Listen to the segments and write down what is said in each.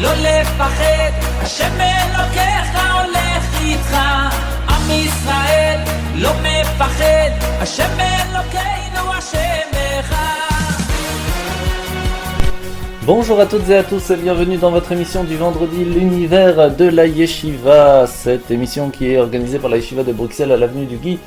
לא לפחד, השם אלוקיך הולך איתך. עם ישראל לא מפחד, השם אלוקינו השם אחד. Bonjour à toutes et à tous et bienvenue dans votre émission du vendredi, l'univers de la Yeshiva. Cette émission qui est organisée par la Yeshiva de Bruxelles à l'avenue du Guy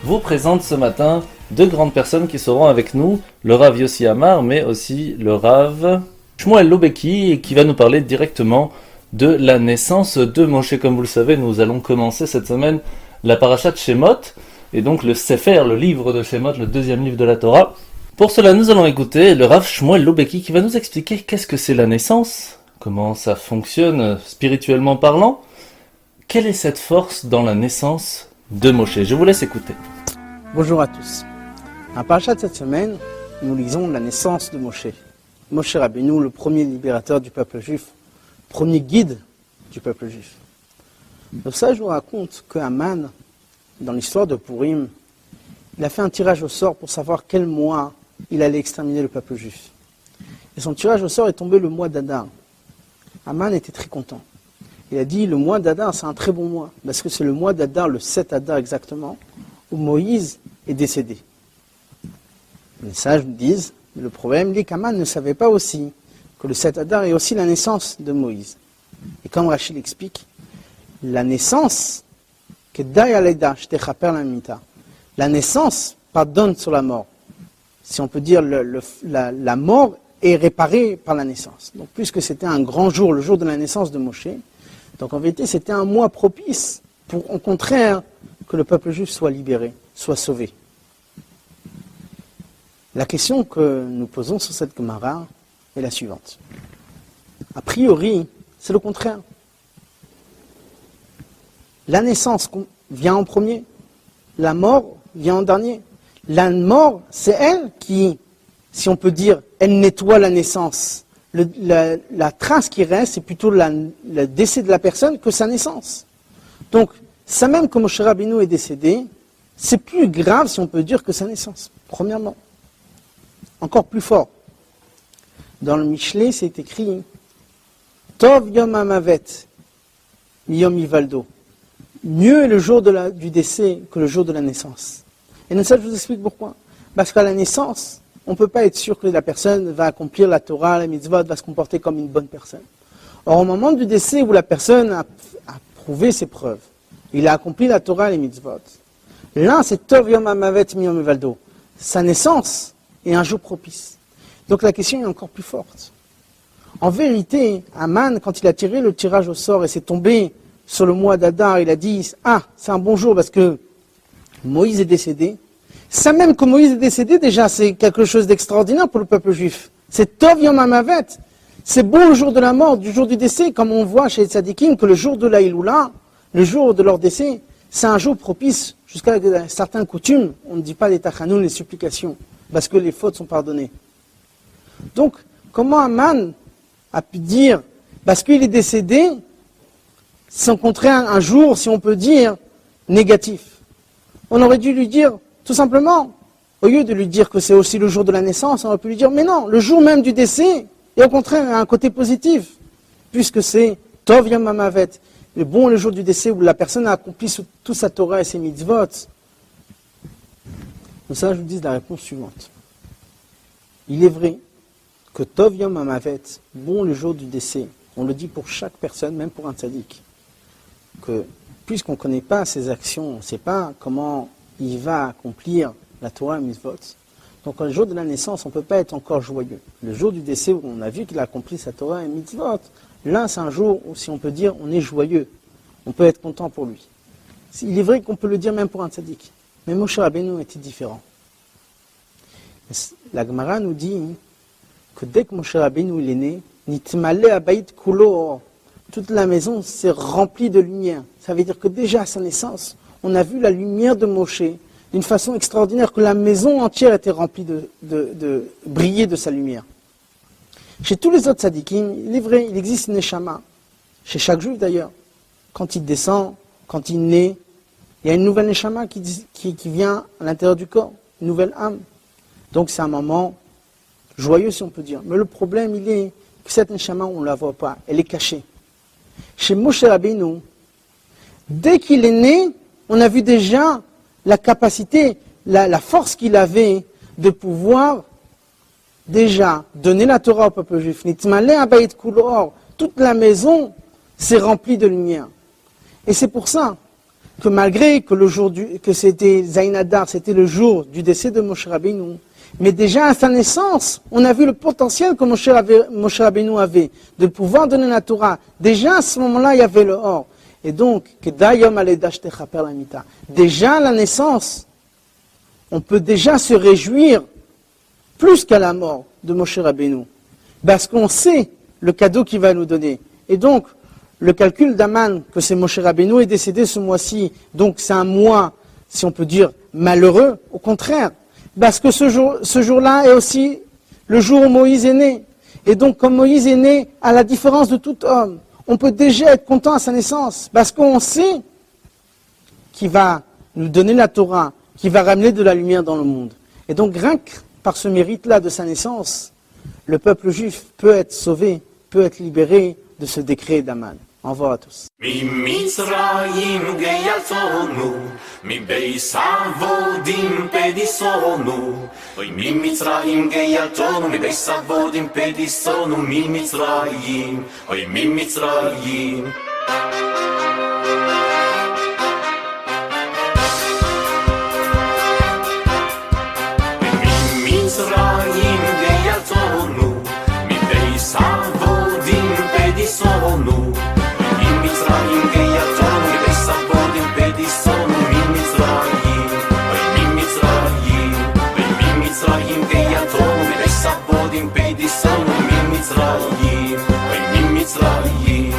vous présente ce matin deux grandes personnes qui seront avec nous, le Rav Yossi Amar, mais aussi le Rav Shmuel Lobeki, qui va nous parler directement de la naissance de Moshe. Comme vous le savez, nous allons commencer cette semaine la parashat Shemot, et donc le Sefer, le livre de Shemot, le deuxième livre de la Torah. Pour cela, nous allons écouter le Rav Shmuel Lobeki qui va nous expliquer qu'est-ce que c'est la naissance, comment ça fonctionne spirituellement parlant, quelle est cette force dans la naissance de Moshe. Je vous laisse écouter. Bonjour à tous. Dans la parasha de cette semaine, nous lisons la naissance de Moshe. Moshe Rabbeinu, le premier libérateur du peuple juif, premier guide du peuple juif. Donc ça, je vous raconte que Haman, dans l'histoire de Purim, il a fait un tirage au sort pour savoir quel mois il allait exterminer le peuple juif. Et son tirage au sort est tombé le mois d'Adar. Haman était très content. Il a dit, le mois d'Adar, c'est un très bon mois, parce que c'est le mois d'Adar, le 7 Adar exactement, où Moïse est décédé. Les sages nous disent, le problème, c'est qu'Haman ne savait pas aussi que le 7 Adar est aussi la naissance de Moïse. Et comme Rachid l'explique, la naissance, la naissance pardonne sur la mort. Si on peut dire, la mort est réparée par la naissance. Donc puisque c'était un grand jour, le jour de la naissance de Moshe, donc en vérité c'était un mois propice pour, au contraire, que le peuple juif soit libéré, soit sauvé. La question que nous posons sur cette Gemara est la suivante. A priori, c'est le contraire. La naissance vient en premier, la mort vient en dernier. La mort, c'est elle qui, si on peut dire, elle nettoie la naissance. La trace qui reste, c'est plutôt le décès de la personne que sa naissance. Donc, ça même que Moshe Rabbeinu est décédé, c'est plus grave, si on peut dire, que sa naissance, premièrement. Encore plus fort. Dans le Michelet, c'est écrit « Tov yom hamavet, miyom hivaldo » Mieux est le jour du décès que le jour de la naissance. Et ça, je vous explique pourquoi. Parce qu'à la naissance, on ne peut pas être sûr que la personne va accomplir la Torah, la mitzvot, va se comporter comme une bonne personne. Or, au moment du décès où la personne a prouvé ses preuves, il a accompli la Torah, les mitzvot, là, c'est Tov Yom HaMavet Miyom Hivaldo. Sa naissance est un jour propice. Donc la question est encore plus forte. En vérité, Haman, quand il a tiré le tirage au sort et c'est tombé sur le mois d'Adar, il a dit « Ah, c'est un bon jour parce que Moïse est décédé. » Ça même que Moïse est décédé, déjà, c'est quelque chose d'extraordinaire pour le peuple juif. C'est Tov Yom HaMavet. C'est bon le jour de la mort, du jour du décès, comme on voit chez les tzadikim, que le jour de la Iloula, le jour de leur décès, c'est un jour propice, jusqu'à certaines coutumes, on ne dit pas les tachanoun, les supplications, parce que les fautes sont pardonnées. Donc, comment Haman a pu dire, parce qu'il est décédé, c'est au contraire un jour, si on peut dire, négatif. On aurait dû lui dire, tout simplement, au lieu de lui dire que c'est aussi le jour de la naissance, on aurait pu lui dire, mais non, le jour même du décès, et au contraire, un côté positif, puisque c'est Tov Yom HaMavet, le jour du décès où la personne a accompli toute sa Torah et ses mitzvot. Donc ça, je vous dis la réponse suivante. Il est vrai que Tov Yom HaMavet, le jour du décès, on le dit pour chaque personne, même pour un tzaddik, que puisqu'on ne connaît pas ses actions, on ne sait pas comment il va accomplir la Torah et mitzvot, donc le jour de la naissance, on ne peut pas être encore joyeux. Le jour du décès où on a vu qu'il a accompli sa Torah et mitzvot, là c'est un jour où, si on peut dire, on est joyeux. On peut être content pour lui. Il est vrai qu'on peut le dire même pour un tzaddik. Mais Moshe Rabbeinu était différent. La Gemara nous dit que dès que Moshe Rabbeinu il est né, Nitmale Abayit Kulo, toute la maison s'est remplie de lumière. Ça veut dire que déjà à sa naissance, on a vu la lumière de Moshe d'une façon extraordinaire, que la maison entière était remplie de briller de sa lumière. Chez tous les autres tzadikim, il est vrai, il existe une neshama. Chez chaque juif d'ailleurs. Quand il descend, quand il naît, il y a une nouvelle neshama qui vient à l'intérieur du corps, une nouvelle âme. Donc c'est un moment joyeux si on peut dire. Mais le problème il est que cette neshama, on ne la voit pas, elle est cachée. Chez Moshe Rabbeinu, dès qu'il est né, on a vu déjà la capacité, la force qu'il avait de pouvoir déjà donner la Torah au peuple juif. Nitmaleh abayit kulo or. Toute la maison s'est remplie de lumière. Et c'est pour ça que malgré que le jour que c'était Zayin Adar, c'était le jour du décès de Moshe Rabbeinu, mais déjà à sa naissance, on a vu le potentiel que Moshe Rabbeinu avait de pouvoir donner la Torah. Déjà à ce moment-là, il y avait le or. Et donc, déjà à la naissance, on peut déjà se réjouir plus qu'à la mort de Moshe Rabbeinu, parce qu'on sait le cadeau qu'il va nous donner. Et donc, le calcul d'Aman, que c'est Moshe Rabbeinu est décédé ce mois-ci, donc c'est un mois, si on peut dire, malheureux, au contraire, parce que ce jour-là est aussi le jour où Moïse est né. Et donc, comme Moïse est né, à la différence de tout homme, on peut déjà être content à sa naissance, parce qu'on sait qu'il va nous donner la Torah, qu'il va ramener de la lumière dans le monde. Et donc, rien que par ce mérite-là de sa naissance, le peuple juif peut être sauvé, peut être libéré de ce décret d'Aman. Au revoir à tous. ממצרים גייסונו, מבייס אבודים פדיסונו. אוי ממצרים גייסונו, מבייס אבודים פדיסונו, ממצרים, אוי ממצרים. ממצרים גייסונו, מבייס אבודים פדיסונו. ממצרים גייסונו, מבייס אבודים פדיסונו, ממצרים, אוי ממצרים, אוי ממצרים גייסונו, מבייס אבודים פדיסונו, ממצרים, אוי ממצרים,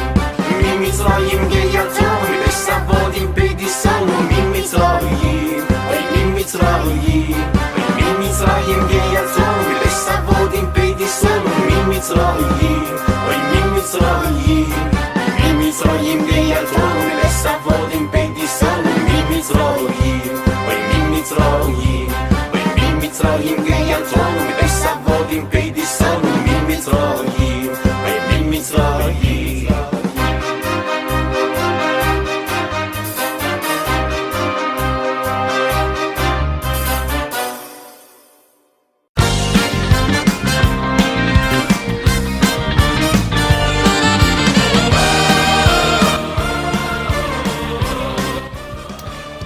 ממצרים גייסונו, מבייס אבודים פדיסונו, ממצרים, אוי ממצרים, אוי ממצרים גייסונו, מבייס אבודים פדיסונו, ממצרים, אוי ממצרים. ממצרים גייסונו, מבייס אבודים פדיסונו, ממצרים, אוי ממצרים, אוי ממצרים גייסונו, מבייס אבודים פדיסונו, ממצרים, אוי ממצרים.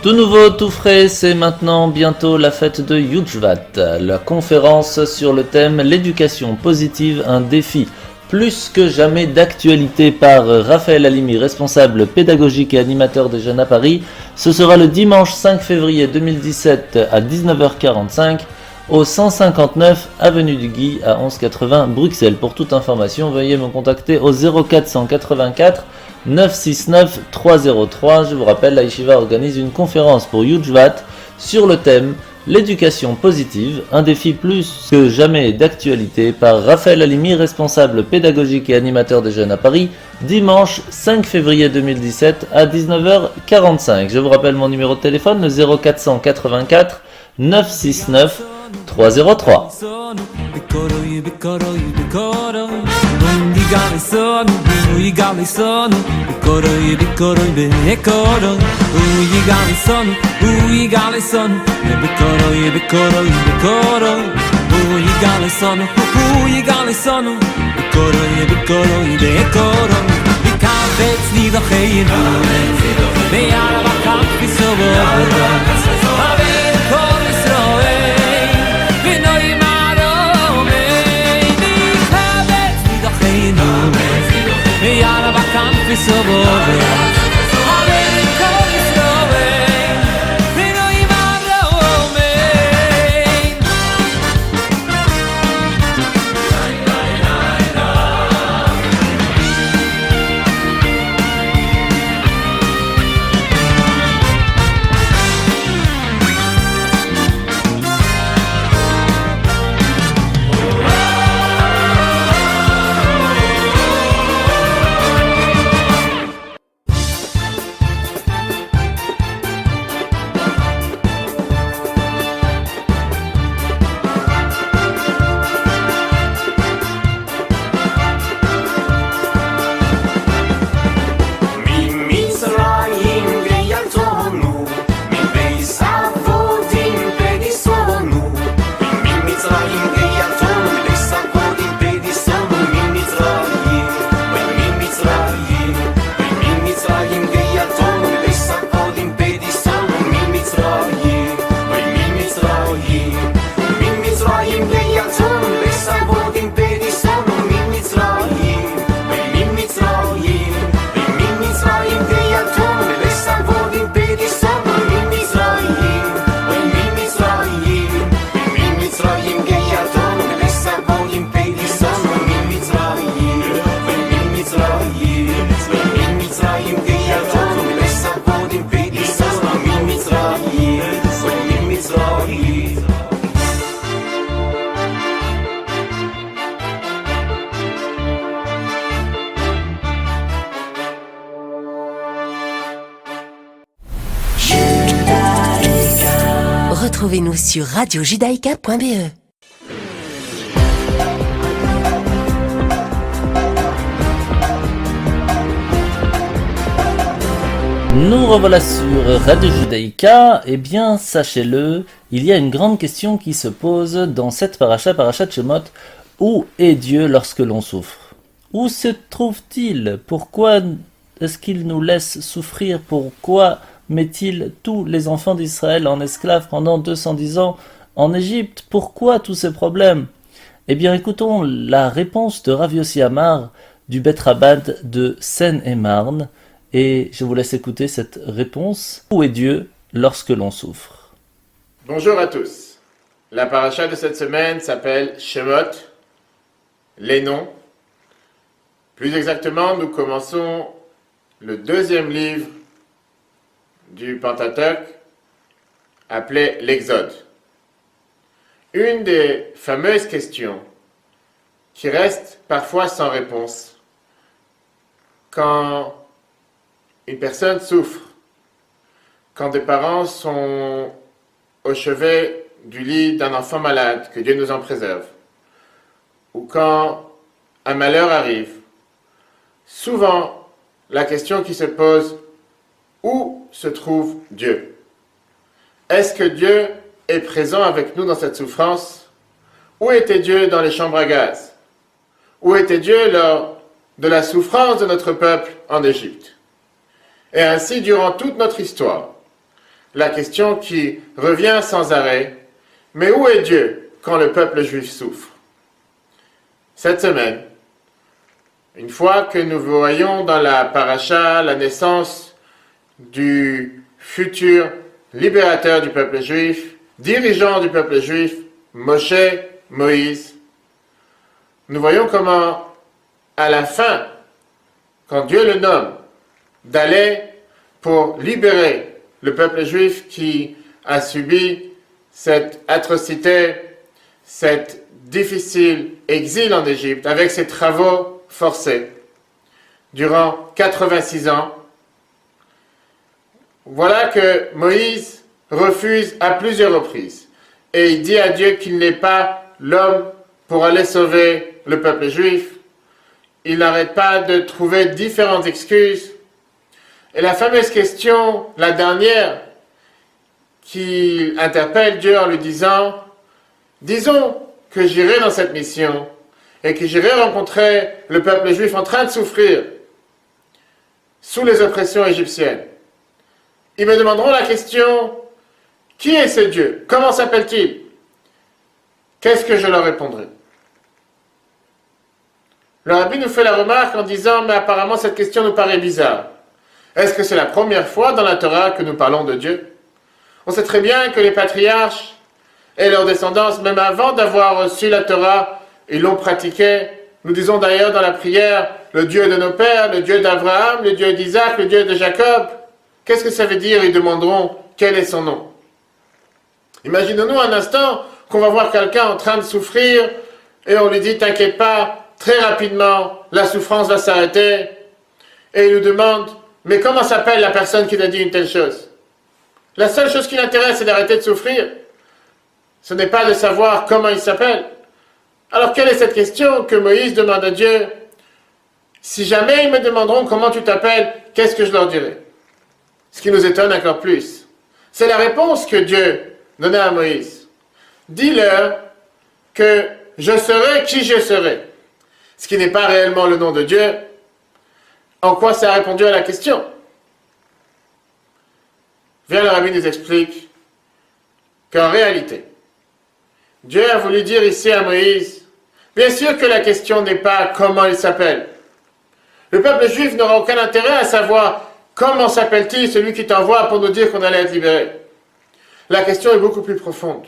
Tout nouveau, tout frais, c'est maintenant bientôt la fête de Yujvat, la conférence sur le thème l'éducation positive, un défi plus que jamais d'actualité par Raphaël Halimi, responsable pédagogique et animateur des jeunes à Paris. Ce sera le dimanche 5 février 2017 à 19h45 au 159 avenue du Guy à 1180 Bruxelles. Pour toute information, veuillez me contacter au 0484 969 303. Je vous rappelle, la Yeshiva organise une conférence pour Yujvat sur le thème l'éducation positive, un défi plus que jamais d'actualité par Raphaël Halimi, responsable pédagogique et animateur des jeunes à Paris, dimanche 5 février 2017 à 19h45. Je vous rappelle mon numéro de téléphone, le 0484 969 303. Retrouvez-nous sur radiojudaïka.be. Nous revoilà sur Radio Judaïka. Eh bien, sachez-le, il y a une grande question qui se pose dans cette parasha Shemot. Où est Dieu lorsque l'on souffre? Où se trouve-t-il? Pourquoi est-ce qu'il nous laisse souffrir? Pourquoi met-il tous les enfants d'Israël en esclaves pendant 210 ans en Égypte? Pourquoi tous ces problèmes? Eh bien, écoutons la réponse de Rav Yossi Amar du Bet Rabad de Seine-et-Marne. Et je vous laisse écouter cette réponse. Où est Dieu lorsque l'on souffre? Bonjour à tous. La paracha de cette semaine s'appelle Shemot, les noms. Plus exactement, nous commençons le deuxième livre du Pentateuque, appelé l'Exode. Une des fameuses questions qui reste parfois sans réponse quand une personne souffre, quand des parents sont au chevet du lit d'un enfant malade, que Dieu nous en préserve, ou quand un malheur arrive, souvent la question qui se pose, où se trouve Dieu? Est-ce que Dieu est présent avec nous dans cette souffrance? Où était Dieu dans les chambres à gaz? Où était Dieu lors de la souffrance de notre peuple en Égypte? Et ainsi, durant toute notre histoire, la question qui revient sans arrêt, mais où est Dieu quand le peuple juif souffre? Cette semaine, une fois que nous voyons dans la paracha la naissance du futur libérateur du peuple juif, dirigeant du peuple juif, Moshe, Moïse, nous voyons comment, à la fin, quand Dieu le nomme, d'aller pour libérer le peuple juif qui a subi cette atrocité, cet difficile exil en Égypte, avec ses travaux forcés, durant 86 ans. Voilà que Moïse refuse à plusieurs reprises, et il dit à Dieu qu'il n'est pas l'homme pour aller sauver le peuple juif. Il n'arrête pas de trouver différentes excuses. Et la fameuse question, la dernière, qui interpelle Dieu en lui disant, disons que j'irai dans cette mission et que j'irai rencontrer le peuple juif en train de souffrir sous les oppressions égyptiennes. Ils me demanderont la question, qui est ce Dieu? Comment s'appelle-t-il? Qu'est-ce que je leur répondrai? Le rabbi nous fait la remarque en disant, mais apparemment cette question nous paraît bizarre. Est-ce que c'est la première fois dans la Torah que nous parlons de Dieu? On sait très bien que les patriarches et leurs descendants, même avant d'avoir reçu la Torah, ils l'ont pratiquée. Nous disons d'ailleurs dans la prière, le Dieu de nos pères, le Dieu d'Abraham, le Dieu d'Isaac, le Dieu de Jacob. Qu'est-ce que ça veut dire? Ils demanderont quel est son nom. Imaginons-nous un instant qu'on va voir quelqu'un en train de souffrir et on lui dit, t'inquiète pas, très rapidement, la souffrance va s'arrêter. Et il nous demande, mais comment s'appelle la personne qui t'a dit une telle chose? La seule chose qui l'intéresse, c'est d'arrêter de souffrir. Ce n'est pas de savoir comment il s'appelle. Alors quelle est cette question que Moïse demande à Dieu? Si jamais ils me demanderont comment tu t'appelles, qu'est-ce que je leur dirai? Ce qui nous étonne encore plus, c'est la réponse que Dieu donnait à Moïse. Dis-leur que je serai qui je serai. Ce qui n'est pas réellement le nom de Dieu. En quoi ça a répondu à la question? Bien, le rabbi nous explique qu'en réalité, Dieu a voulu dire ici à Moïse, bien sûr que la question n'est pas comment il s'appelle. Le peuple juif n'aura aucun intérêt à savoir comment s'appelle-t-il celui qui t'envoie pour nous dire qu'on allait être libéré. La question est beaucoup plus profonde.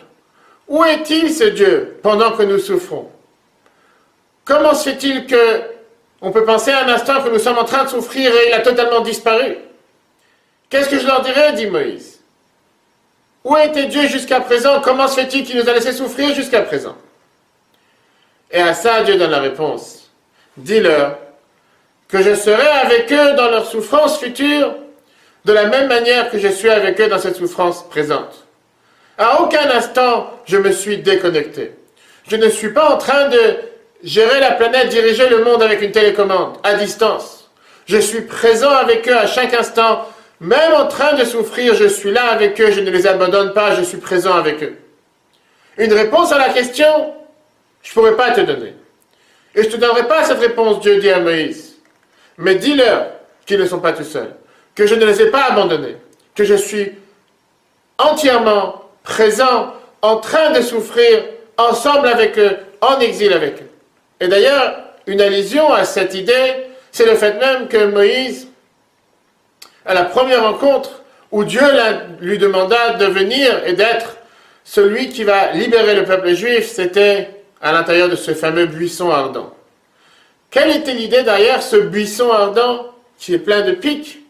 Où est-il ce Dieu pendant que nous souffrons? Comment se fait-il que on peut penser un instant que nous sommes en train de souffrir et il a totalement disparu? Qu'est-ce que je leur dirais, dit Moïse? Où était Dieu jusqu'à présent? Comment se fait-il qu'il nous a laissé souffrir jusqu'à présent? Et à ça, Dieu donne la réponse. Dis-leur que je serai avec eux dans leur souffrance future de la même manière que je suis avec eux dans cette souffrance présente. À aucun instant, je me suis déconnecté. Je ne suis pas en train de gérer la planète, diriger le monde avec une télécommande, à distance. Je suis présent avec eux à chaque instant. Même en train de souffrir, je suis là avec eux, je ne les abandonne pas, je suis présent avec eux. Une réponse à la question, je ne pourrais pas te donner. Et je ne te donnerai pas cette réponse, Dieu dit à Moïse. Mais dis-leur qu'ils ne sont pas tout seuls, que je ne les ai pas abandonnés, que je suis entièrement présent, en train de souffrir, ensemble avec eux, en exil avec eux. Et d'ailleurs, une allusion à cette idée, c'est le fait même que Moïse, à la première rencontre où Dieu lui demanda de venir et d'être celui qui va libérer le peuple juif, c'était à l'intérieur de ce fameux buisson ardent. Quelle était l'idée derrière ce buisson ardent qui est plein de pics?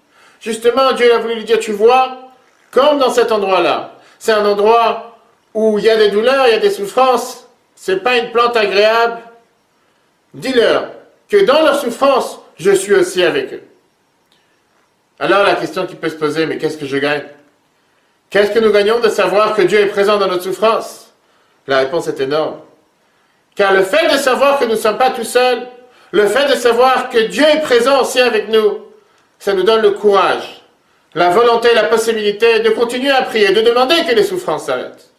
Justement, Dieu a voulu lui dire, tu vois, comme dans cet endroit-là, c'est un endroit où il y a des douleurs, il y a des souffrances, c'est pas une plante agréable. Dis-leur que dans leur souffrance, je suis aussi avec eux. Alors la question qui peut se poser, mais qu'est-ce que je gagne? Qu'est-ce que nous gagnons de savoir que Dieu est présent dans notre souffrance? La réponse est énorme. Car le fait de savoir que nous ne sommes pas tout seuls, le fait de savoir que Dieu est présent aussi avec nous, ça nous donne le courage, la volonté, la possibilité de continuer à prier, de demander que les souffrances s'arrêtent.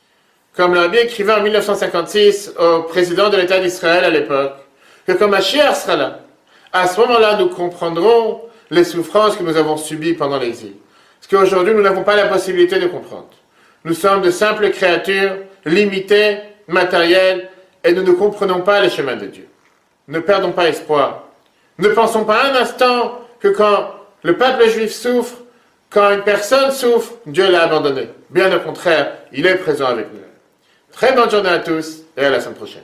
Comme l'a bien écrivait en 1956 au président de l'État d'Israël à l'époque, que quand Mashiach sera là, à ce moment-là, nous comprendrons les souffrances que nous avons subies pendant l'exil. Parce qu'aujourd'hui, nous n'avons pas la possibilité de comprendre. Nous sommes de simples créatures, limitées, matérielles, et nous ne comprenons pas les chemins de Dieu. Ne perdons pas espoir. Ne pensons pas un instant que quand le peuple juif souffre, quand une personne souffre, Dieu l'a abandonné. Bien au contraire, il est présent avec nous. Très bonne journée à tous et à la semaine prochaine.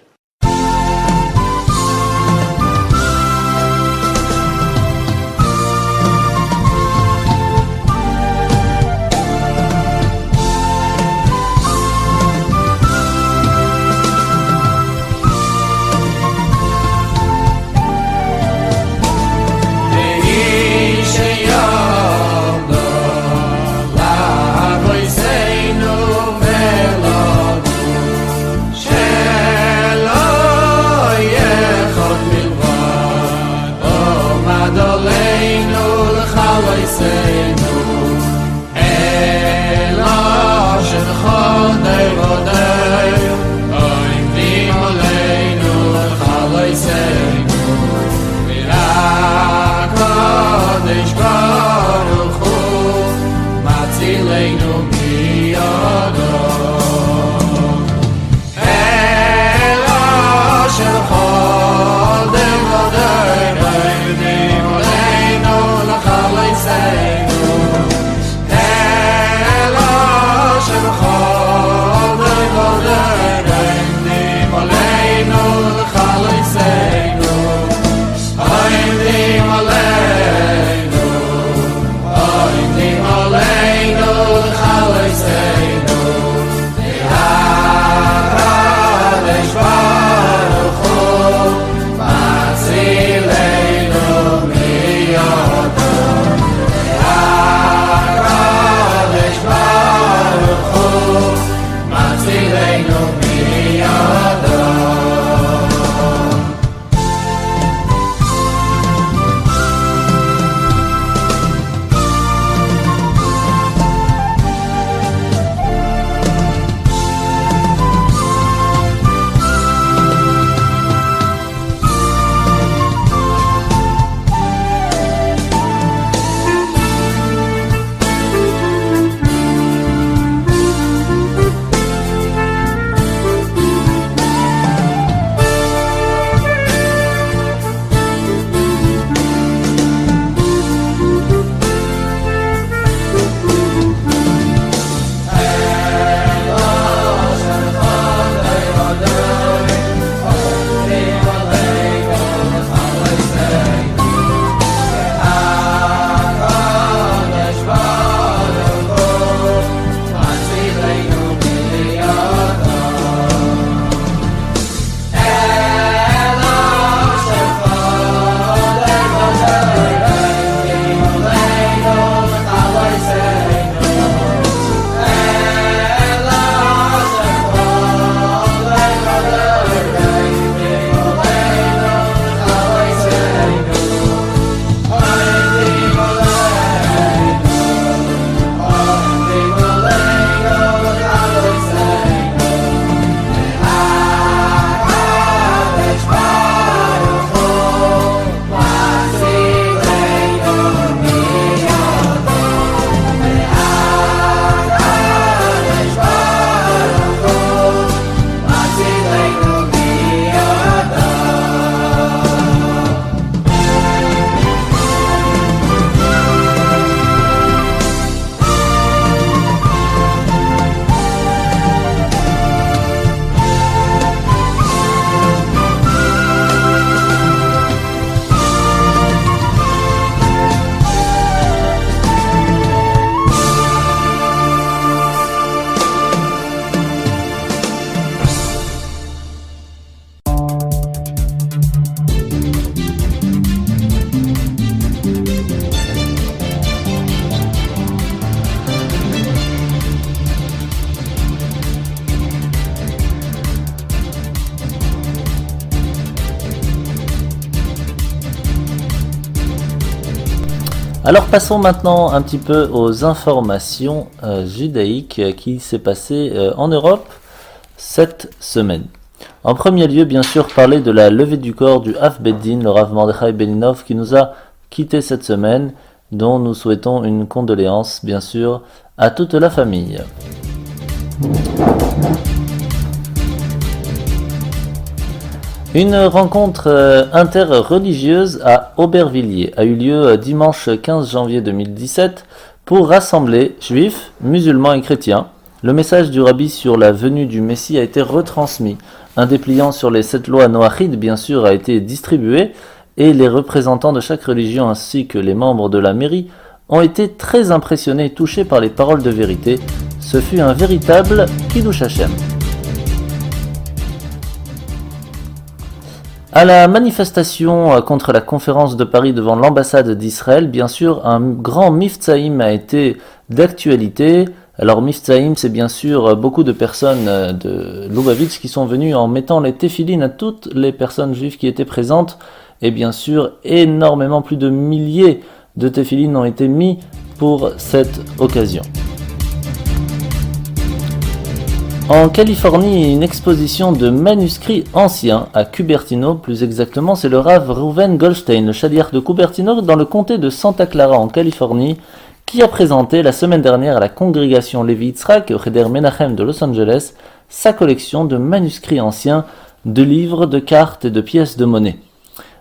Alors passons maintenant un petit peu aux informations judaïques qui s'est passé en Europe cette semaine. En premier lieu, bien sûr, parler de la levée du corps du Av Beddin, le Rav Mordechai Beninov, qui nous a quitté cette semaine, dont nous souhaitons une condoléance, bien sûr, à toute la famille. Une rencontre interreligieuse à Aubervilliers a eu lieu dimanche 15 janvier 2017 pour rassembler juifs, musulmans et chrétiens. Le message du rabbi sur la venue du Messie a été retransmis. Un dépliant sur les 7 lois noachides, bien sûr, a été distribué et les représentants de chaque religion ainsi que les membres de la mairie ont été très impressionnés et touchés par les paroles de vérité. Ce fut un véritable Kiddush Hashem. À la manifestation contre la conférence de Paris devant l'ambassade d'Israël, bien sûr, un grand Miftsaïm a été d'actualité. Alors Miftsaïm, c'est bien sûr beaucoup de personnes de Lubavitch qui sont venues en mettant les téphilines à toutes les personnes juives qui étaient présentes. Et bien sûr, énormément, plus de milliers de téphilines ont été mis pour cette occasion. En Californie, une exposition de manuscrits anciens à Cupertino, plus exactement, c'est le Rav Reuven Goldstein, le chaliar de Cupertino, dans le comté de Santa Clara en Californie, qui a présenté la semaine dernière à la congrégation Levi Yitzhak au Cheder Menachem de Los Angeles sa collection de manuscrits anciens, de livres, de cartes et de pièces de monnaie.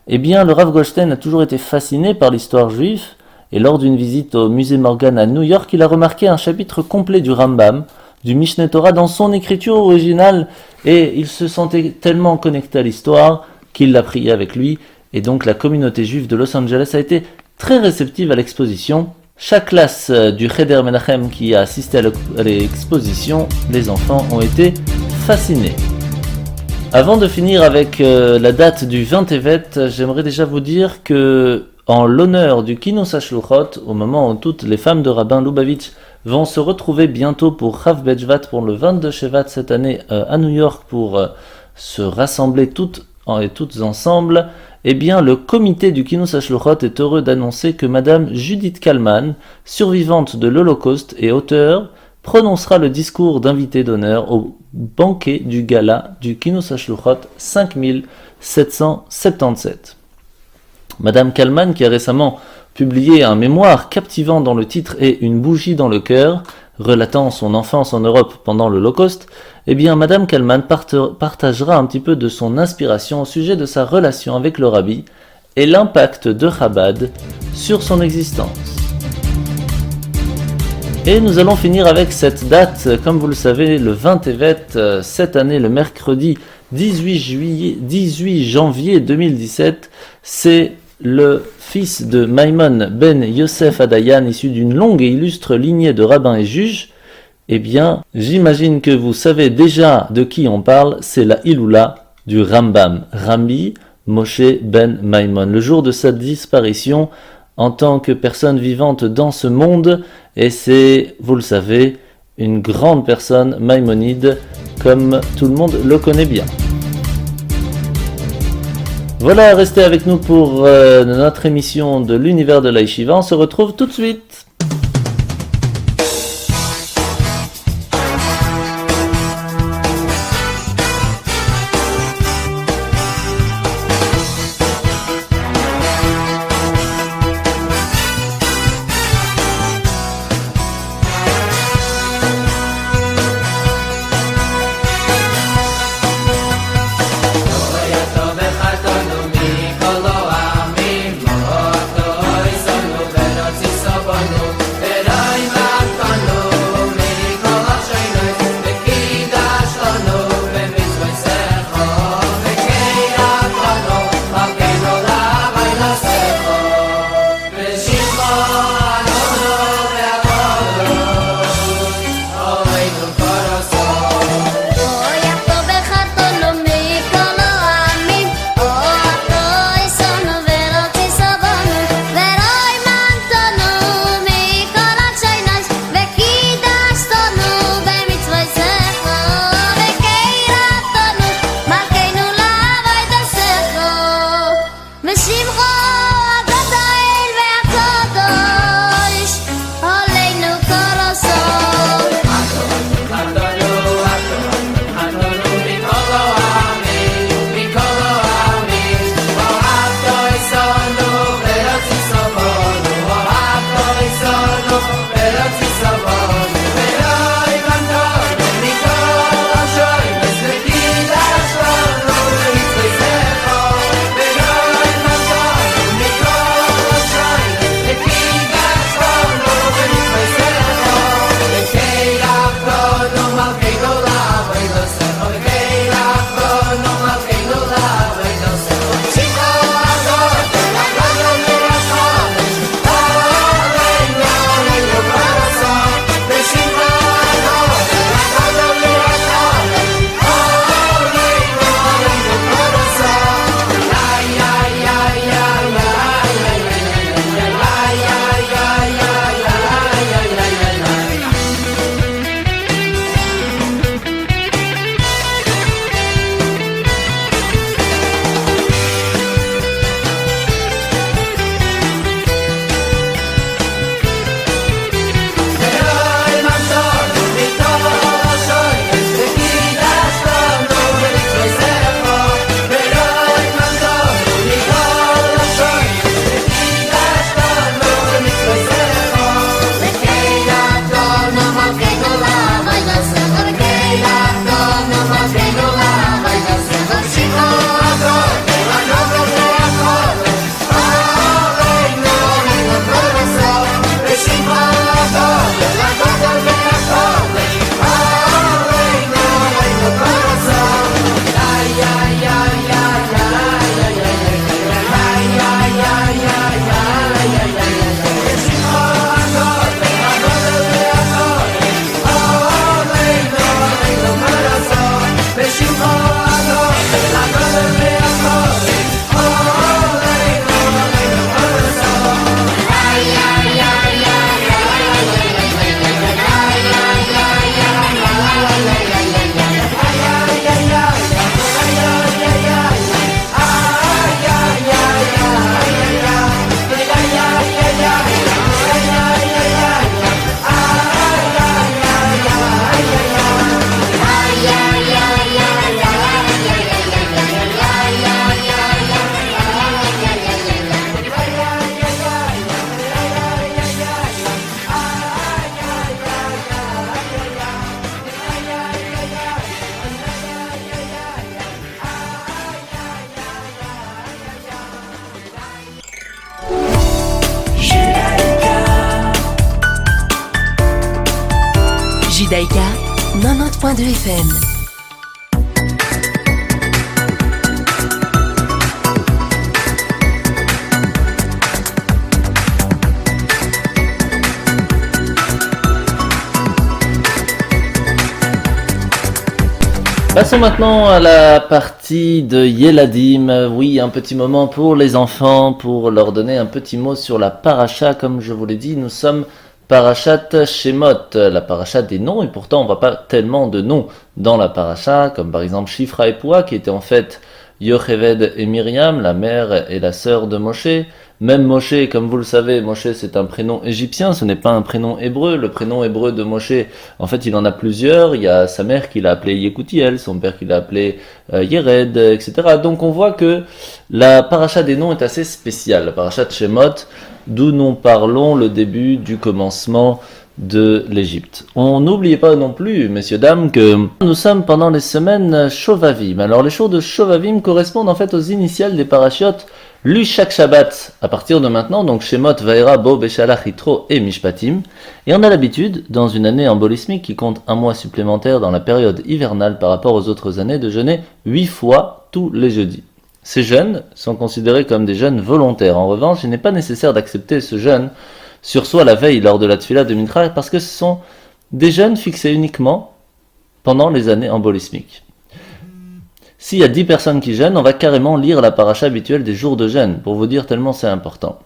Eh bien, le Rav Goldstein a toujours été fasciné par l'histoire juive, et lors d'une visite au musée Morgan à New York, il a remarqué un chapitre complet du Rambam, du Mishneh Torah dans son écriture originale, et il se sentait tellement connecté à l'histoire qu'il l'a prié avec lui, et donc la communauté juive de Los Angeles a été très réceptive à l'exposition. Chaque classe du Cheder Menachem qui a assisté à l'exposition, les enfants ont été fascinés. Avant de finir avec la date du 20 Tevet, j'aimerais déjà vous dire que en l'honneur du Kinus HaShluchot, au moment où toutes les femmes de Rabbin Lubavitch vont se retrouver bientôt pour Rav Bejvat, pour le 22 Shevat cette année à New York, pour se rassembler toutes et toutes ensemble, eh bien le comité du Kinus HaShluchot est heureux d'annoncer que Madame Judith Kalman, survivante de l'Holocauste et auteure, prononcera le discours d'invité d'honneur au banquet du gala du Kinus HaShluchot 5777. Madame Kalman, qui a récemment publié un mémoire captivant dont le titre est « Une bougie dans le cœur », relatant son enfance en Europe pendant l'Holocauste, eh bien Madame Kalman partagera un petit peu de son inspiration au sujet de sa relation avec le Rabbi et l'impact de Chabad sur son existence. Et nous allons finir avec cette date, comme vous le savez, le 20 Tevet, cette année, le mercredi 18 janvier 2017, c'est le fils de Maimon ben Yosef Adayan, issu d'une longue et illustre lignée de rabbins et juges. Eh bien, j'imagine que vous savez déjà de qui on parle, c'est la Iloula du Rambam, Rabbi Moshe ben Maimon. Le jour de sa disparition en tant que personne vivante dans ce monde, et c'est, vous le savez, une grande personne maïmonide, comme tout le monde le connaît bien. Voilà, restez avec nous pour notre émission de l'univers de la Yeshiva. On se retrouve tout de suite. Sabon Judaïka, 90.2 FM. Passons maintenant à la partie de Yeladim. Oui, un petit moment pour les enfants, pour leur donner un petit mot sur la paracha. Comme je vous l'ai dit, nous sommes parachat Shemot, la paracha des noms, et pourtant on ne voit pas tellement de noms dans la paracha, comme par exemple Shifra et Poua, qui étaient en fait Yocheved et Myriam, la mère et la sœur de Moshe. Même Moshe, comme vous le savez, Moshe c'est un prénom égyptien, ce n'est pas un prénom hébreu. Le prénom hébreu de Moshe, en fait il en a plusieurs. Il y a sa mère qui l'a appelé Yekutiel, son père qui l'a appelé Yered, etc. Donc on voit que la paracha des noms est assez spéciale, la paracha de Shemot, d'où nous parlons le début du commencement de l'Égypte. On n'oubliez pas non plus, messieurs, dames, que nous sommes pendant les semaines Shovavim. Alors les jours de Shovavim correspondent en fait aux initiales des parachiotes lus chaque Shabbat à partir de maintenant, donc Shemot, Vaera, Bo, Beshalach, Yitro et Mishpatim. Et on a l'habitude, dans une année embolismique qui compte un mois supplémentaire dans la période hivernale par rapport aux autres années, de jeûner 8 fois tous les jeudis. Ces jeûnes sont considérés comme des jeûnes volontaires. En revanche, il n'est pas nécessaire d'accepter ce jeûne sur soi la veille lors de la tfila de Mincha parce que ce sont des jeûnes fixés uniquement pendant les années embolismiques. S'il y a 10 personnes qui jeûnent, on va carrément lire la paracha habituelle des jours de jeûne, pour vous dire tellement c'est important.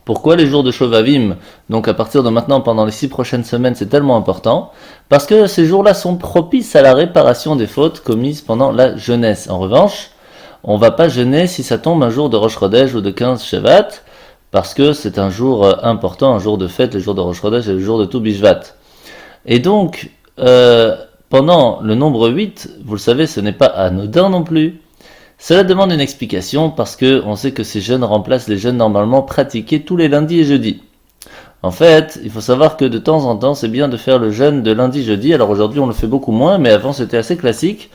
Pourquoi les jours de Shovavim, donc à partir de maintenant pendant les 6 prochaines semaines, c'est tellement important? Parce que ces jours-là sont propices à la réparation des fautes commises pendant la jeunesse. En revanche, on va pas jeûner si ça tombe un jour de Rosh Chodesh ou de 15 Shevat, parce que c'est un jour important, un jour de fête, le jour de Rosh Chodesh et le jour de Tu Bishvat. Et donc, pendant le nombre 8, vous le savez, ce n'est pas anodin non plus. Cela demande une explication parce que on sait que ces jeûnes remplacent les jeûnes normalement pratiqués tous les lundis et jeudis. En fait, il faut savoir que de temps en temps, c'est bien de faire le jeûne de lundi-jeudi. Alors aujourd'hui, on le fait beaucoup moins, mais avant, c'était assez classique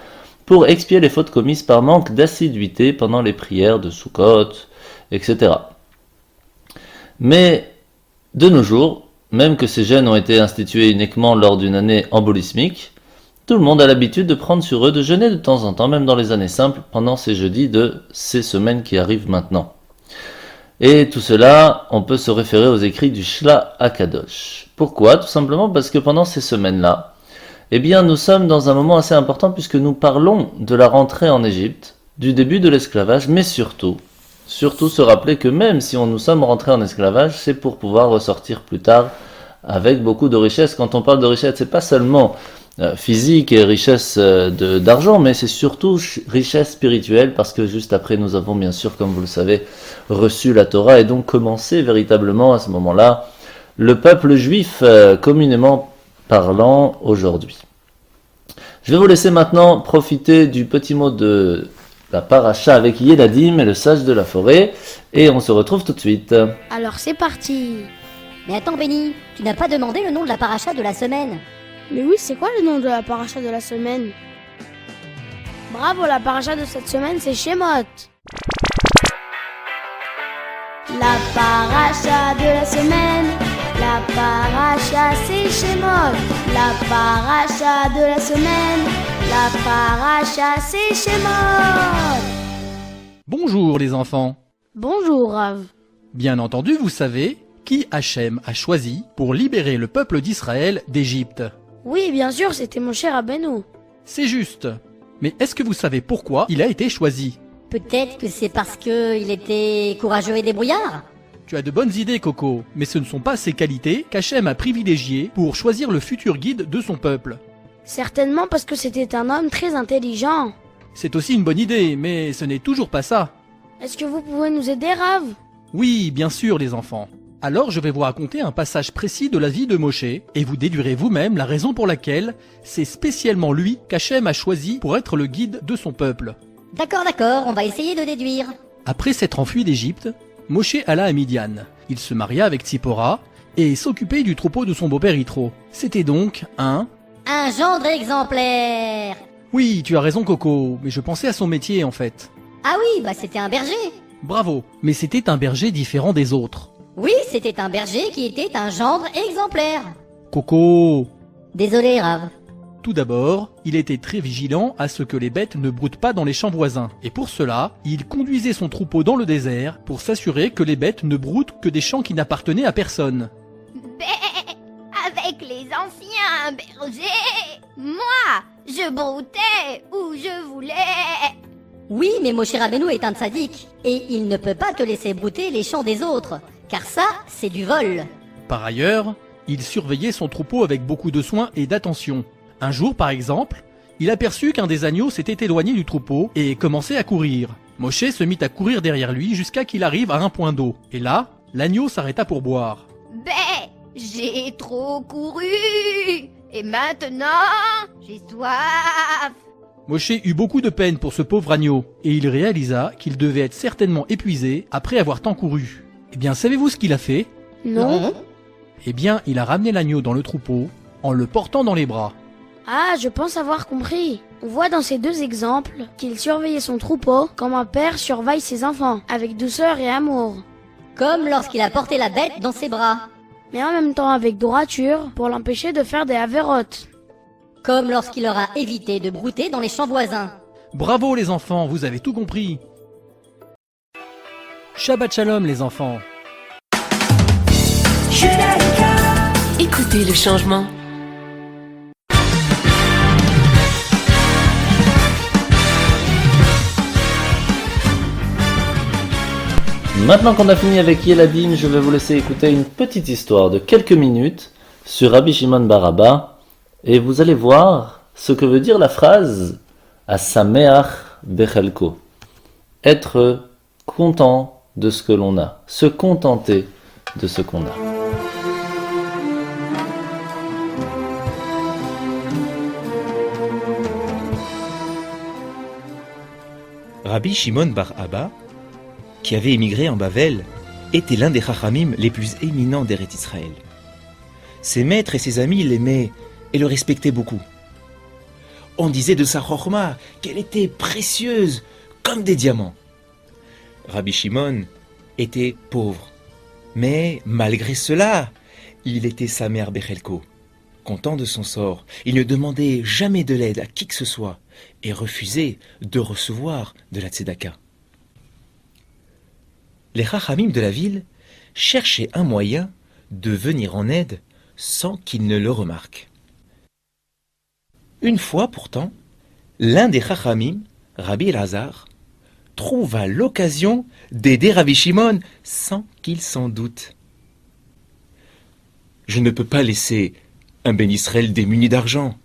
pour expier les fautes commises par manque d'assiduité pendant les prières de Sukkot, etc. Mais de nos jours, même que ces jeûnes ont été institués uniquement lors d'une année embolismique, tout le monde a l'habitude de prendre sur eux de jeûner de temps en temps, même dans les années simples, pendant ces jeudis de ces semaines qui arrivent maintenant. Et tout cela, on peut se référer aux écrits du Shla Akadosh. Pourquoi? Tout simplement parce que pendant ces semaines-là, eh bien, nous sommes dans un moment assez important puisque nous parlons de la rentrée en Égypte, du début de l'esclavage, mais surtout se rappeler que même si nous sommes rentrés en esclavage, c'est pour pouvoir ressortir plus tard avec beaucoup de richesses. Quand on parle de richesse, c'est pas seulement physique et richesse d'argent, mais c'est surtout richesse spirituelle, parce que juste après nous avons bien sûr, comme vous le savez, reçu la Torah et donc commencé véritablement à ce moment-là le peuple juif communément parlant aujourd'hui. Je vais vous laisser maintenant profiter du petit mot de la paracha avec Yeladim et le sage de la forêt, et on se retrouve tout de suite. Alors c'est parti. Mais attends Benny, tu n'as pas demandé le nom de la paracha de la semaine? Mais oui, c'est quoi le nom de la paracha de la semaine? Bravo, la paracha de cette semaine, c'est Shemot. La paracha de la semaine, la paracha c'est Shemot. La paracha de la semaine, la paracha c'est Shemot. Bonjour les enfants. Bonjour Rav. Bien entendu, vous savez qui Hachem a choisi pour libérer le peuple d'Israël d'Égypte. Oui, bien sûr, c'était mon cher Abenou. C'est juste. Mais est-ce que vous savez pourquoi il a été choisi? Peut-être que c'est parce qu'il était courageux et débrouillard? Tu as de bonnes idées, Coco, mais ce ne sont pas ces qualités qu'Hachem a privilégiées pour choisir le futur guide de son peuple. Certainement parce que c'était un homme très intelligent. C'est aussi une bonne idée, mais ce n'est toujours pas ça. Est-ce que vous pouvez nous aider, Rav? Oui, bien sûr, les enfants. Alors je vais vous raconter un passage précis de la vie de Moshe, et vous déduirez vous-même la raison pour laquelle c'est spécialement lui qu'Hachem a choisi pour être le guide de son peuple. D'accord, on va essayer de déduire. Après s'être enfui d'Égypte, Moshe alla à Midian. Il se maria avec Tzipora et s'occupait du troupeau de son beau-père Yitro. C'était donc un gendre exemplaire. Oui, tu as raison Coco, mais je pensais à son métier en fait. Ah oui, c'était un berger. Bravo, mais c'était un berger différent des autres. Oui, c'était un berger qui était un gendre exemplaire. Coco. Désolé, Rav. Tout d'abord, il était très vigilant à ce que les bêtes ne broutent pas dans les champs voisins. Et pour cela, il conduisait son troupeau dans le désert pour s'assurer que les bêtes ne broutent que des champs qui n'appartenaient à personne. Avec les anciens bergers, moi, je broutais où je voulais. Oui, mais Moshe Rabbeinu est un tzaddik, et il ne peut pas te laisser brouter les champs des autres, car ça, c'est du vol. Par ailleurs, il surveillait son troupeau avec beaucoup de soin et d'attention. Un jour, par exemple, il aperçut qu'un des agneaux s'était éloigné du troupeau et commençait à courir. Moshe se mit à courir derrière lui jusqu'à qu'il arrive à un point d'eau. Et là, l'agneau s'arrêta pour boire. J'ai trop couru, et maintenant, j'ai soif. Moshe eut beaucoup de peine pour ce pauvre agneau, et il réalisa qu'il devait être certainement épuisé après avoir tant couru. Eh bien, savez-vous ce qu'il a fait? Non. Eh bien, il a ramené l'agneau dans le troupeau en le portant dans les bras. Ah, je pense avoir compris. On voit dans ces deux exemples qu'il surveillait son troupeau comme un père surveille ses enfants, avec douceur et amour. Comme lorsqu'il a porté la bête dans ses bras. Mais en même temps avec droiture pour l'empêcher de faire des avérotes. Comme lorsqu'il leur a évité de brouter dans les champs voisins. Bravo les enfants, vous avez tout compris. Shabbat Shalom les enfants. Écoutez le changement. Maintenant qu'on a fini avec Yeladim, je vais vous laisser écouter une petite histoire de quelques minutes sur Rabbi Shimon bar Abba, et vous allez voir ce que veut dire la phrase Asameach bechelko. Être content de ce que l'on a, se contenter de ce qu'on a. Rabbi Shimon bar Abba, qui avait émigré en Bavel, était l'un des chachamim les plus éminents d'Eretz Israël. Ses maîtres et ses amis l'aimaient et le respectaient beaucoup. On disait de sa chokhma qu'elle était précieuse comme des diamants. Rabbi Shimon était pauvre, mais malgré cela, il était samer bechelko, content de son sort. Il ne demandait jamais de l'aide à qui que ce soit et refusait de recevoir de la tzedaka. Les chachamim de la ville cherchaient un moyen de venir en aide sans qu'ils ne le remarquent. Une fois pourtant, l'un des chachamim, Rabbi Elazar, trouva l'occasion d'aider Rabbi Shimon sans qu'il s'en doute. « Je ne peux pas laisser un Ben Israël démuni d'argent.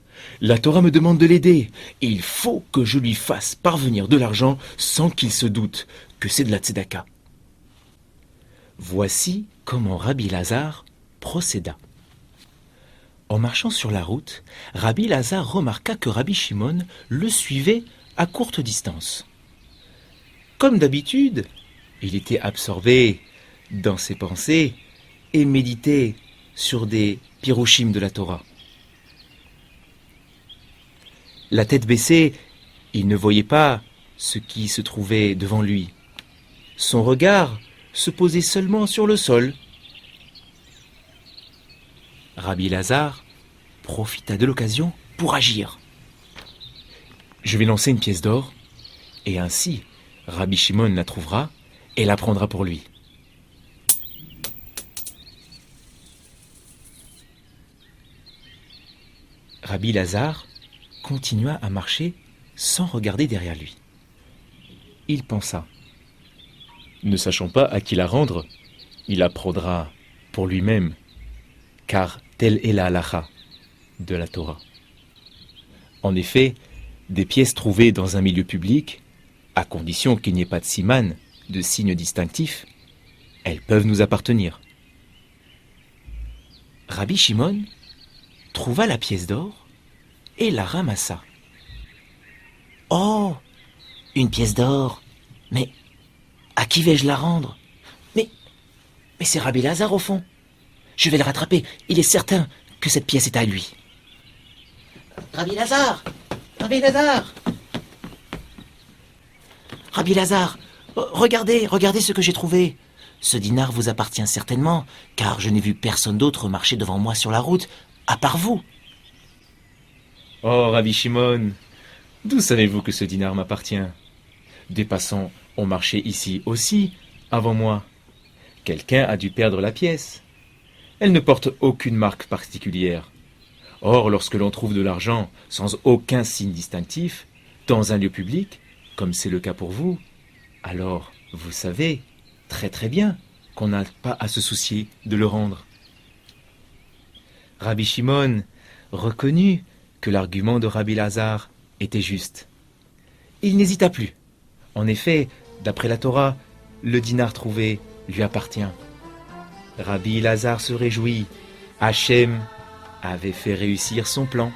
La Torah me demande de l'aider et il faut que je lui fasse parvenir de l'argent sans qu'il se doute que c'est de la tzedaka. » Voici comment Rabbi Elazar procéda. En marchant sur la route, Rabbi Elazar remarqua que Rabbi Shimon le suivait à courte distance. Comme d'habitude, il était absorbé dans ses pensées et méditait sur des pirouchim de la Torah. La tête baissée, il ne voyait pas ce qui se trouvait devant lui. Son regard se posait seulement sur le sol. Rabbi Elazar profita de l'occasion pour agir. Je vais lancer une pièce d'or, et ainsi Rabbi Shimon la trouvera et la prendra pour lui. Rabbi Elazar continua à marcher sans regarder derrière lui. Il pensa. Ne sachant pas à qui la rendre, il la prendra pour lui-même, car telle est la halacha de la Torah. En effet, des pièces trouvées dans un milieu public, à condition qu'il n'y ait pas de siman, de signe distinctif, elles peuvent nous appartenir. Rabbi Shimon trouva la pièce d'or et la ramassa. « Oh, une pièce d'or, mais à qui vais-je la rendre ? Mais c'est Rabbi Elazar au fond. Je vais le rattraper, il est certain que cette pièce est à lui. » Rabbi Elazar ! Rabbi Elazar ! Rabbi Elazar, regardez ce que j'ai trouvé. Ce dinar vous appartient certainement, car je n'ai vu personne d'autre marcher devant moi sur la route, à part vous. Oh, Rabbi Shimon, d'où savez-vous que ce dinar m'appartient? Des passants ont marché ici aussi, avant moi. Quelqu'un a dû perdre la pièce. Elle ne porte aucune marque particulière. Or, lorsque l'on trouve de l'argent sans aucun signe distinctif, dans un lieu public, comme c'est le cas pour vous, alors vous savez très très bien qu'on n'a pas à se soucier de le rendre. Rabbi Shimon reconnut que l'argument de Rabbi Lazare était juste. Il n'hésita plus. En effet, d'après la Torah, le dinar trouvé lui appartient. Rabbi Lazare se réjouit. Hachem avait fait réussir son plan.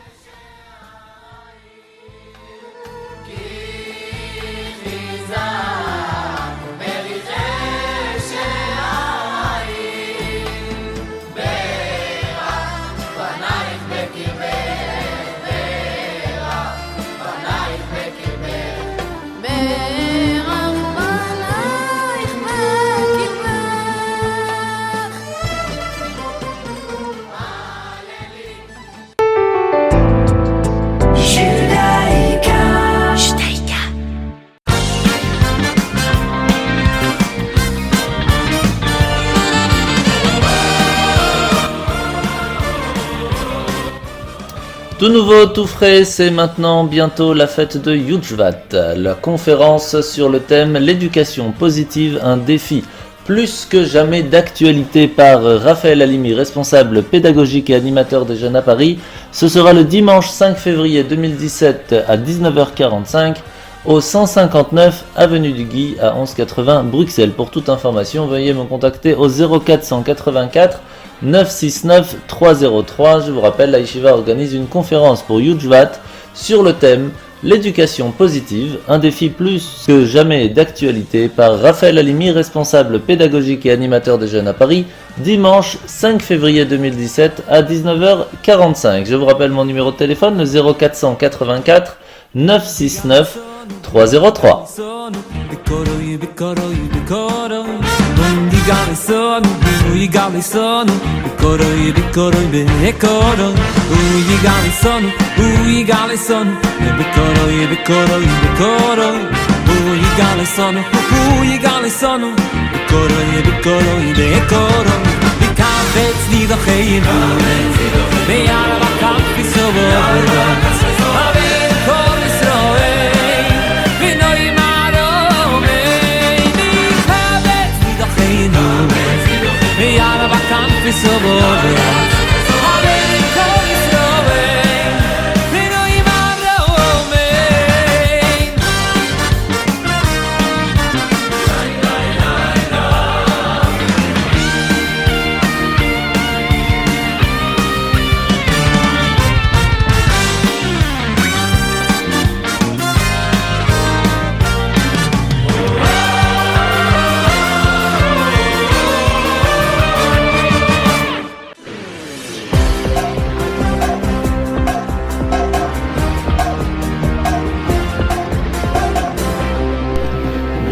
Tout nouveau, tout frais, c'est maintenant bientôt la fête de Yudjvat, la conférence sur le thème l'éducation positive, un défi plus que jamais d'actualité par Raphaël Halimi, responsable pédagogique et animateur des jeunes à Paris. Ce sera le dimanche 5 février 2017 à 19h45 au 159 avenue du Guy à 1180 Bruxelles. Pour toute information, veuillez me contacter au 0484 969 303. Je vous rappelle, la Yeshiva organise une conférence pour Yudjvat sur le thème l'éducation positive, un défi plus que jamais d'actualité par Raphaël Halimi, responsable pédagogique et animateur des jeunes à Paris, dimanche 5 février 2017 à 19h45. Je vous rappelle mon numéro de téléphone, le 0484 969 303.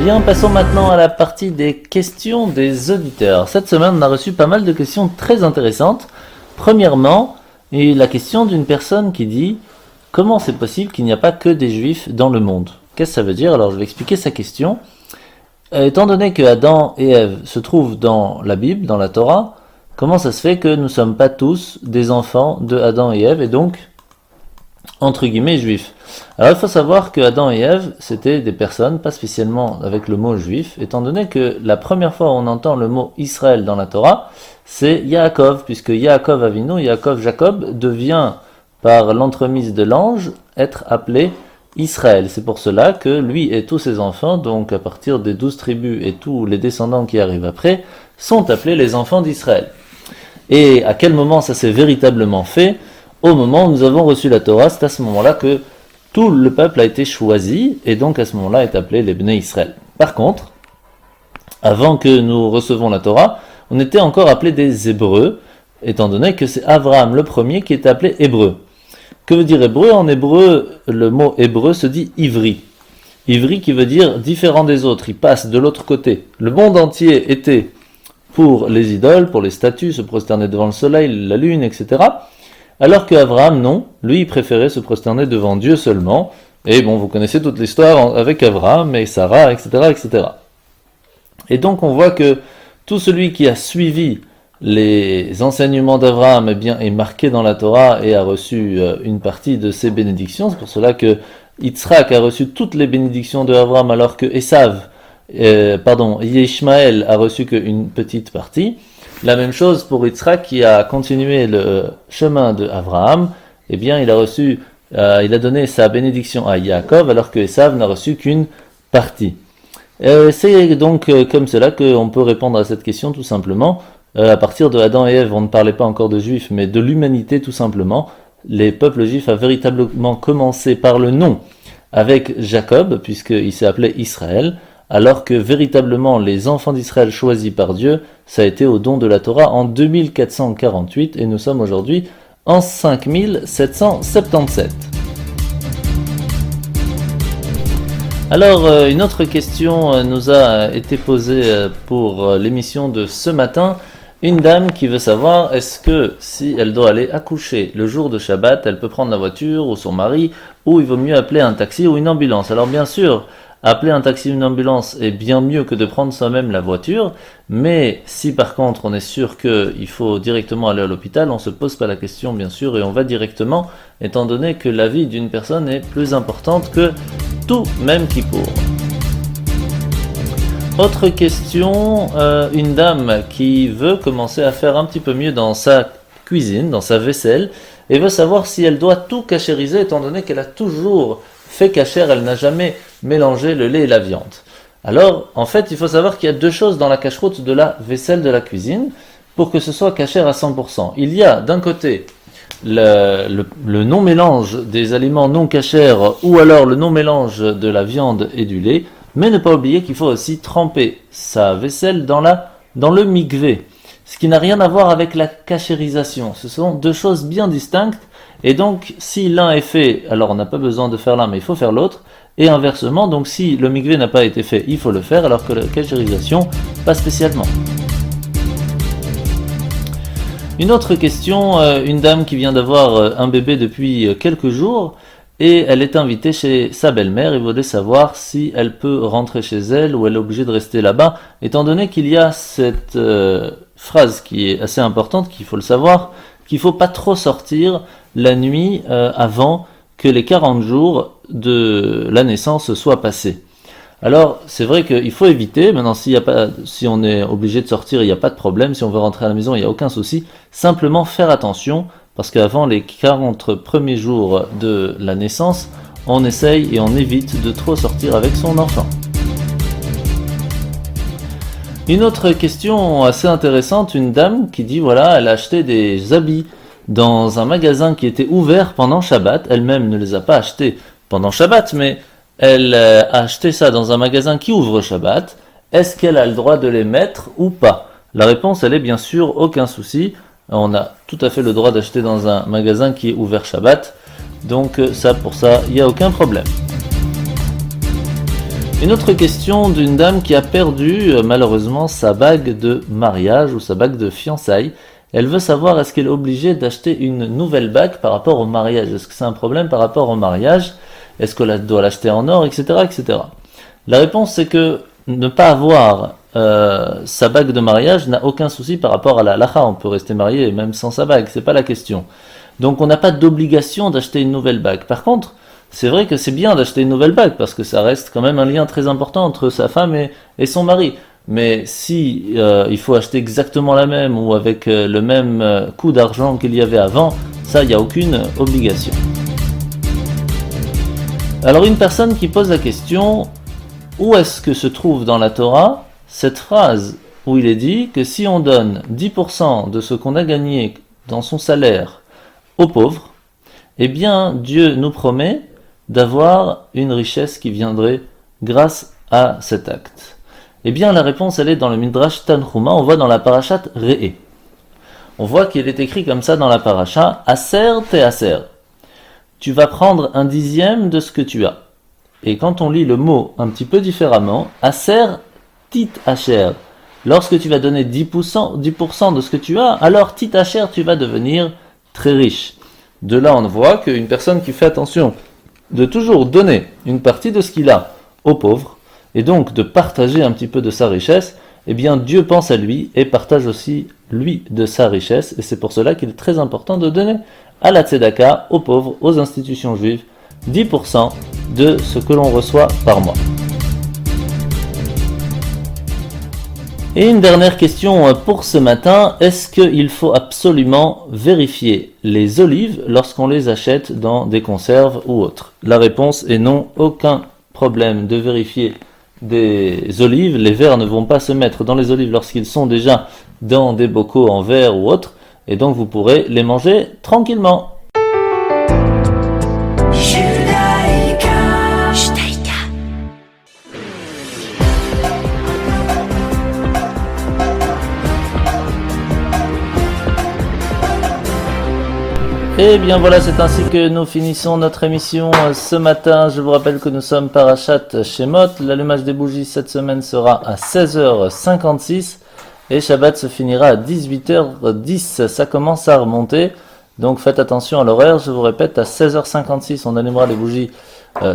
Bien, passons maintenant à la partie des questions des auditeurs. Cette semaine, on a reçu pas mal de questions très intéressantes. Premièrement, la question d'une personne qui dit « Comment c'est possible qu'il n'y a pas que des juifs dans le monde ?» Qu'est-ce que ça veut dire? Alors, je vais expliquer sa question. Étant donné que Adam et Ève se trouvent dans la Bible, dans la Torah, comment ça se fait que nous ne sommes pas tous des enfants de Adam et Ève, et donc, entre guillemets, juifs? Alors il faut savoir que Adam et Ève, c'était des personnes, pas spécialement avec le mot juif, étant donné que la première fois où on entend le mot Israël dans la Torah, c'est Yaakov, puisque Yaakov Avinu, Yaakov Jacob, devient, par l'entremise de l'ange, être appelé Israël. C'est pour cela que lui et tous ses enfants, donc à partir des 12 tribus et tous les descendants qui arrivent après, sont appelés les enfants d'Israël. Et à quel moment ça s'est véritablement fait? Au moment où nous avons reçu la Torah, c'est à ce moment-là que tout le peuple a été choisi, et donc à ce moment-là est appelé les Bnei Israël. Par contre, avant que nous recevons la Torah, on était encore appelés des Hébreux, étant donné que c'est Abraham le premier qui est appelé Hébreu. Que veut dire Hébreu? En hébreu, le mot Hébreu se dit Ivri. Ivri qui veut dire différent des autres, il passe de l'autre côté. Le monde entier était pour les idoles, pour les statues, se prosterner devant le soleil, la lune, etc. Alors que Abraham, non, lui, il préférait se prosterner devant Dieu seulement. Et bon, vous connaissez toute l'histoire avec Abraham et Sarah, etc., etc. Et donc, on voit que tout celui qui a suivi les enseignements d'Abraham, eh bien, est marqué dans la Torah et a reçu une partie de ses bénédictions. C'est pour cela que Yitzhak a reçu toutes les bénédictions de Abraham, alors que Ishmaël a reçu qu'une petite partie. La même chose pour Yitzhak qui a continué le chemin de Abraham. Eh bien, il a donné sa bénédiction à Yaakov, alors que Esav n'a reçu qu'une partie. C'est donc comme cela qu'on peut répondre à cette question tout simplement. À partir de Adam et Ève, on ne parlait pas encore de juifs, mais de l'humanité tout simplement. Les peuples juifs ont véritablement commencé par le nom avec Jacob, puisqu'il s'est appelé Israël, alors que véritablement les enfants d'Israël choisis par Dieu, ça a été au don de la Torah en 2448, et nous sommes aujourd'hui en 5777. Alors, une autre question nous a été posée pour l'émission de ce matin. Une dame qui veut savoir, est-ce que si elle doit aller accoucher le jour de Shabbat, elle peut prendre la voiture ou son mari, ou il vaut mieux appeler un taxi ou une ambulance? Alors bien sûr, appeler un taxi ou une ambulance est bien mieux que de prendre soi-même la voiture, mais si par contre on est sûr qu'il faut directement aller à l'hôpital, on ne se pose pas la question bien sûr et on va directement, étant donné que la vie d'une personne est plus importante que tout, même Kippour. Autre question, une dame qui veut commencer à faire un petit peu mieux dans sa cuisine, dans sa vaisselle, et veut savoir si elle doit tout cachériser, étant donné qu'elle a toujours fait cachère, elle n'a jamais mélangé le lait et la viande. Alors, en fait, il faut savoir qu'il y a deux choses dans la cacheroute de la vaisselle de la cuisine, pour que ce soit cachère à 100%. Il y a d'un côté le non-mélange des aliments non cachères, ou alors le non-mélange de la viande et du lait, mais ne pas oublier qu'il faut aussi tremper sa vaisselle dans le mikvé, ce qui n'a rien à voir avec la cachérisation. Ce sont deux choses bien distinctes, et donc si l'un est fait, alors on n'a pas besoin de faire l'un, mais il faut faire l'autre, et inversement, donc si le mikvé n'a pas été fait, il faut le faire, alors que la cachérisation, pas spécialement. Une autre question, une dame qui vient d'avoir un bébé depuis quelques jours, et elle est invitée chez sa belle-mère et voulait savoir si elle peut rentrer chez elle ou elle est obligée de rester là-bas, étant donné qu'il y a cette phrase qui est assez importante, qu'il faut le savoir, qu'il ne faut pas trop sortir la nuit avant que les 40 jours de la naissance soient passés. Alors, c'est vrai qu'il faut éviter, maintenant si on est obligé de sortir, il n'y a pas de problème, si on veut rentrer à la maison, il n'y a aucun souci, simplement faire attention, parce qu'avant les 40 premiers jours de la naissance, on essaye et on évite de trop sortir avec son enfant. Une autre question assez intéressante, une dame qui dit voilà, elle a acheté des habits dans un magasin qui était ouvert pendant Shabbat, elle-même ne les a pas achetés pendant Shabbat, mais elle a acheté ça dans un magasin qui ouvre Shabbat, est-ce qu'elle a le droit de les mettre ou pas? La réponse, elle est bien sûr aucun souci. On a tout à fait le droit d'acheter dans un magasin qui est ouvert Shabbat. Donc pour ça, il n'y a aucun problème. Une autre question d'une dame qui a perdu malheureusement sa bague de mariage ou sa bague de fiançailles. Elle veut savoir est-ce qu'elle est obligée d'acheter une nouvelle bague par rapport au mariage. Est-ce que c'est un problème par rapport au mariage? Est-ce qu'elle doit l'acheter en or, etc., etc. La réponse c'est que ne pas avoir sa bague de mariage n'a aucun souci par rapport à la halakha. On peut rester marié même sans sa bague, c'est pas la question. Donc on n'a pas d'obligation d'acheter une nouvelle bague. Par contre, c'est vrai que c'est bien d'acheter une nouvelle bague parce que ça reste quand même un lien très important entre sa femme et son mari. Mais si il faut acheter exactement la même ou avec le même coût d'argent qu'il y avait avant, ça il n'y a aucune obligation. Alors une personne qui pose la question, où est-ce que se trouve dans la Torah cette phrase où il est dit que si on donne 10% de ce qu'on a gagné dans son salaire aux pauvres, eh bien Dieu nous promet d'avoir une richesse qui viendrait grâce à cet acte. Eh bien la réponse elle est dans le Midrash Tanhuma, on voit dans la parashat Re'eh. On voit qu'il est écrit comme ça dans la parasha, Aser te aser. Tu vas prendre un dixième de ce que tu as. Et quand on lit le mot un petit peu différemment, Aser tit asher. Lorsque tu vas donner 10% de ce que tu as, alors tit asher, tu vas devenir très riche. De là, on voit qu'une personne qui fait attention de toujours donner une partie de ce qu'il a aux pauvres, et donc de partager un petit peu de sa richesse, eh bien Dieu pense à lui et partage aussi lui de sa richesse, et c'est pour cela qu'il est très important de donner à la tzedaka, aux pauvres, aux institutions juives, 10% de ce que l'on reçoit par mois. Et une dernière question pour ce matin, est-ce qu'il faut absolument vérifier les olives lorsqu'on les achète dans des conserves ou autres? La réponse est non, aucun problème de vérifier des olives. Les vers ne vont pas se mettre dans les olives lorsqu'ils sont déjà dans des bocaux en verre ou autres, et donc vous pourrez les manger tranquillement. Et bien voilà, c'est ainsi que nous finissons notre émission ce matin. Je vous rappelle que nous sommes Parashat Shemot. L'allumage des bougies cette semaine sera à 16h56 et Shabbat se finira à 18h10. Ça commence à remonter, donc faites attention à l'horaire. Je vous répète, à 16h56 on allumera les bougies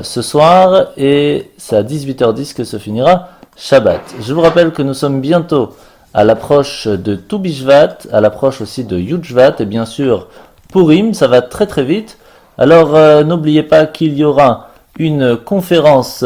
ce soir et c'est à 18h10 que se finira Shabbat. Je vous rappelle que nous sommes bientôt à l'approche de Tu Bishvat, à l'approche aussi de Yud Shvat et bien sûr Purim, ça va très très vite. Alors n'oubliez pas qu'il y aura une conférence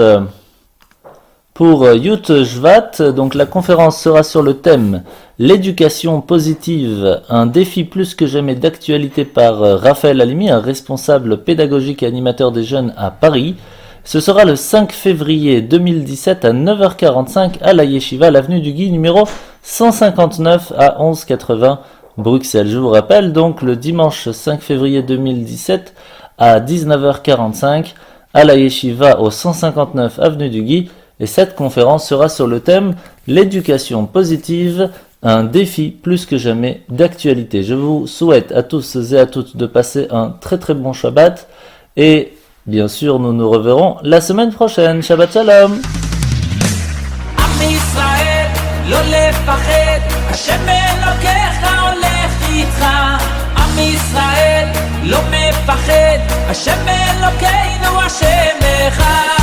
pour Yud Shvat. Donc la conférence sera sur le thème l'éducation positive, un défi plus que jamais d'actualité par Raphaël Halimi, un responsable pédagogique et animateur des jeunes à Paris. Ce sera le 5 février 2017 à 9h45 à la Yeshiva, l'avenue du Guy numéro 159 à 1180 Bruxelles. Je vous rappelle donc le dimanche 5 février 2017 à 19h45 à la Yeshiva au 159 avenue du Guy, et cette conférence sera sur le thème l'éducation positive, un défi plus que jamais d'actualité. Je vous souhaite à tous et à toutes de passer un très très bon Shabbat et bien sûr nous nous reverrons la semaine prochaine. Shabbat Shalom. עם ישראל לא מפחד, השם אלוקינו השם אחד.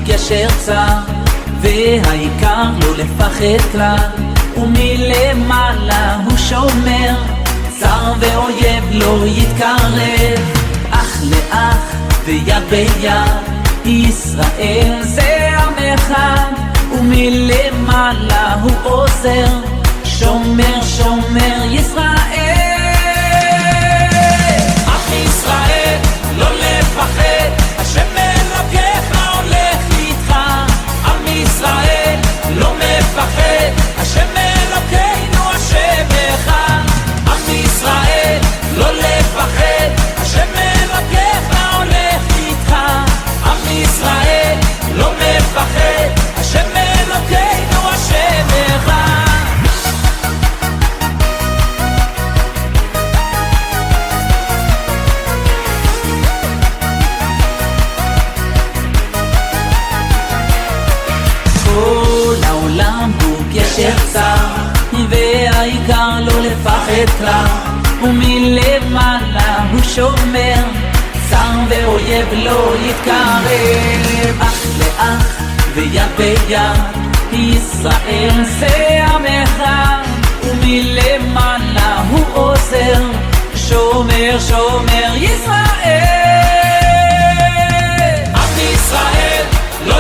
גשר צר, והעיקר לא לפחד כלל, ומלמעלה הוא שומר, צר ואויב לא יתקרב, אח לאח ויד ביד, ישראל זה עם אחד, ומלמעלה הוא עוזר, שומר שומר ישראל. עם ישראל לא לפחד, השם אלוקיך ישראל לא מפחד, השם אלוקינו השם אחד. עם ישראל לא לפחד, השם אלוקיך הולך איתך. עם ישראל לא מפחד, השם אלוקינו השם אחד. והעיקר לא לפחד כלל, ומלמעלה הוא שומר, צר ואויב לא יתקרב, אח לאח ויד ביד, ישראל זה עם אחד, ומלמעלה הוא עוזר, שומר שומר ישראל. עם ישראל לא